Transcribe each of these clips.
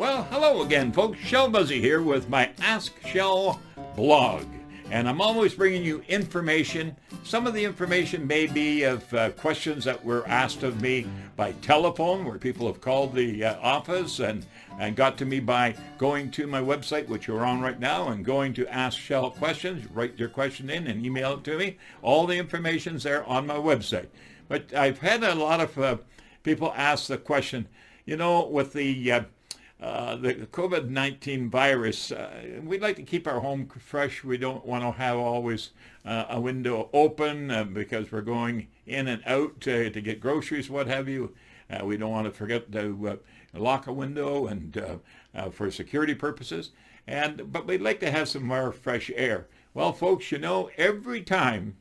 Well, hello again, folks. Shell Busey here with my Ask Shell blog. And I'm always bringing you information. Some of the information may be of questions that were asked of me by telephone, where people have called the office and got to me by going to my website, which you're on right now, and going to Ask Shell Questions. Write your question in and email it to me. All the information's there on my website. But I've had a lot of people ask the question, you know, with the COVID-19 virus, we'd like to keep our home fresh. We don't want to have always a window open because we're going in and out to get groceries, what have you. We don't want to forget to lock a window and for security purposes. But we'd like to have some more fresh air. Well, folks, you know, every time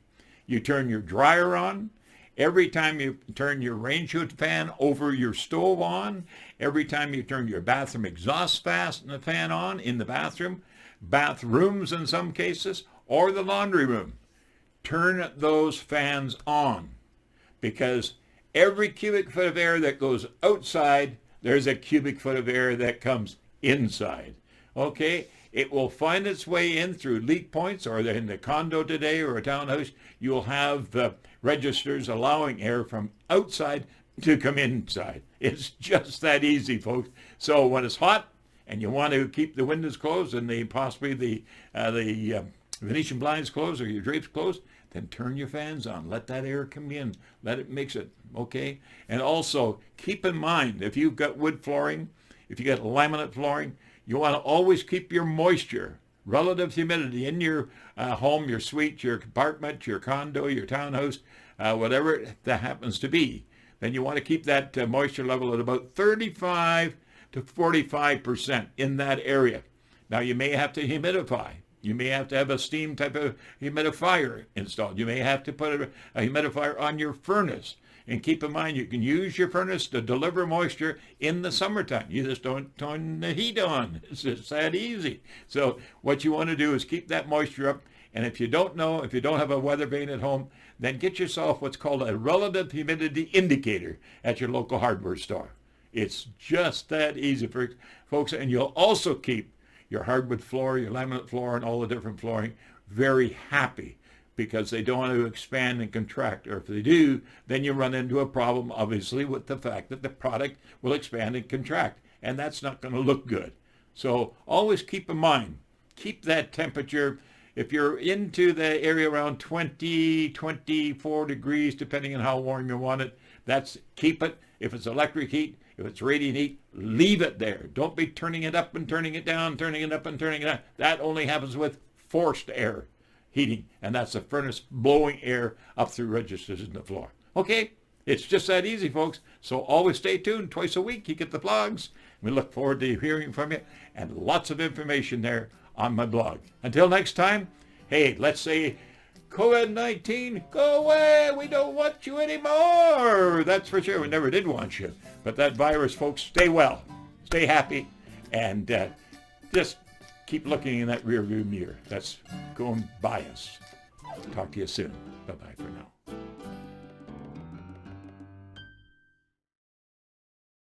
you turn your dryer on, every time you turn your range hood fan over your stove on, every time you turn your bathroom exhaust fan on in the bathroom, bathrooms in some cases, or the laundry room, turn those fans on. Because every cubic foot of air that goes outside, there's a cubic foot of air that comes inside. Okay? It will find its way in through leak points, or in the condo today or a townhouse, you'll have registers allowing air from outside to come inside. It's just that easy, folks. So when it's hot and you want to keep the windows closed and possibly the Venetian blinds closed or your drapes closed, then turn your fans on. Let that air come in. Let it mix it, okay? And also, keep in mind, if you've got wood flooring, if you got laminate flooring, you want to always keep your moisture, relative humidity in your home, your suite, your apartment, your condo, your townhouse, whatever that happens to be. Then you want to keep that moisture level at about 35 to 45% in that area. Now, you may have to humidify. You may have to have a steam type of humidifier installed. You may have to put a humidifier on your furnace. And keep in mind, you can use your furnace to deliver moisture in the summertime. You just don't turn the heat on. It's just that easy. So what you want to do is keep that moisture up. And if you don't know, if you don't have a weather vane at home, then get yourself what's called a relative humidity indicator at your local hardware store. It's just that easy, folks. And you'll also keep your hardwood floor, your laminate floor, and all the different flooring very happy, because they don't want to expand and contract. Or if they do, then you run into a problem, obviously, with the fact that the product will expand and contract. And that's not going to look good. So always keep in mind, keep that temperature. If you're into the area around 20, 24 degrees, depending on how warm you want it, keep it. If it's electric heat, if it's radiant heat, leave it there. Don't be turning it up and turning it down, turning it up and turning it down. That only happens with forced air heating, and that's the furnace blowing air up through registers in the floor. Okay, it's just that easy, folks. So always stay tuned. Twice a week you get the blogs. We look forward to hearing from you, and lots of information there on my blog. Until next time, hey, let's say COVID-19, go away. We don't want you anymore. That's for sure. We never did want you. But that virus, folks, stay well, stay happy, and just keep looking in that rearview mirror. That's going by us. Talk to you soon. Bye-bye for now.